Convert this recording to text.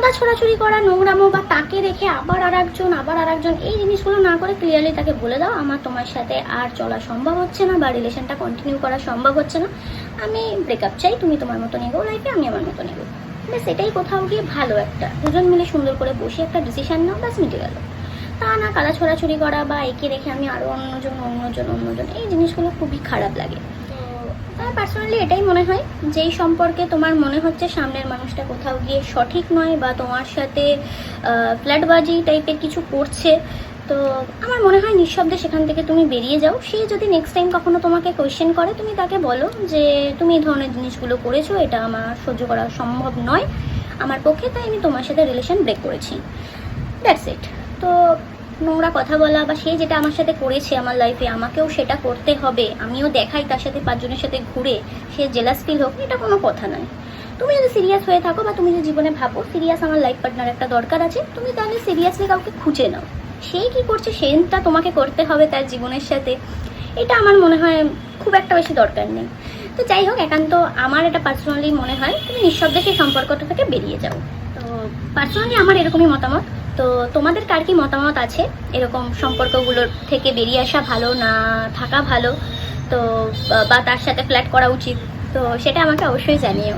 কাদা ছোড়াছুড়ি করা, নোংরামো বা তাকে রেখে আবার আর একজন এই জিনিসগুলো না করে ক্লিয়ারলি তাকে বলে দাও আমার তোমার সাথে আর চলা সম্ভব হচ্ছে না বা রিলেশনটা কন্টিনিউ করা সম্ভব হচ্ছে না, আমি ব্রেকআপ চাই, তুমি তোমার মতো এগোও লাইফে, আমি আমার মতো এগোবো। ব্যাস এটাই কোথাও গিয়ে ভালো, একটা দুজন মিলে সুন্দর করে বসে একটা ডিসিশন নাও, ব্যাস মিটে গেল। তা না কাদা ছোড়াছুড়ি করা বা একে রেখে আমি আরও অন্যজন এই জিনিসগুলো খুবই খারাপ লাগে। আমার পার্সোনালি এটাই মনে হয়, যেই সম্পর্কে তোমার মনে হচ্ছে সামনের মানুষটা কোথাও গিয়ে সঠিক নয় বা তোমার সাথে ফ্ল্যাটবাজি টাইপের কিছু করছে, তো আমার মনে হয় নিঃশব্দে সেখান থেকে তুমি বেরিয়ে যাও। সে যদি নেক্সট টাইম কখনো তোমাকে কোয়েশ্চেন করে, তুমি তাকে বলো যে তুমি এই ধরনের জিনিসগুলো করেছো, এটা আমার সহ্য করা সম্ভব নয় আমার পক্ষে, তাই আমি তোমার সাথে রিলেশন ব্রেক করেছি, দ্যাটস ইট। তো নোংরা কথা বলা বা সে যেটা আমার সাথে করেছে আমার লাইফে আমাকেও সেটা করতে হবে, আমিও দেখাই তার সাথে 5 জনের সাথে ঘুরে সে জেলাস ফিল হোক, এটা কোনো কথা নয়। তুমি যদি সিরিয়াস হয়ে থাকো বা তুমি যদি জীবনে ভাবো সিরিয়াস আমার লাইফ পার্টনার একটা দরকার আছে, তুমি তাহলে সিরিয়াসলি কাউকে খুঁজে নাও। সে কি করছে সেটা তোমাকে করতে হবে তার জীবনের সাথে, এটা আমার মনে হয় খুব একটা বেশি দরকার নেই। তো যাই হোক, একান্ত আমার এটা পার্সোনালি মনে হয় তুমি নিঃশব্দে সেই সম্পর্কটা থেকে বেরিয়ে যাও। তো পার্সোনালি আমার এরকমই মতামত। তো তোমাদের কার কি মতামত আছে, এরকম সম্পর্কগুলোর থেকে বেরিয়ে আসা ভালো না থাকা ভালো, তো বা তার সাথে ফ্ল্যাট করা উচিত, তো সেটা আমাকে অবশ্যই জানিও।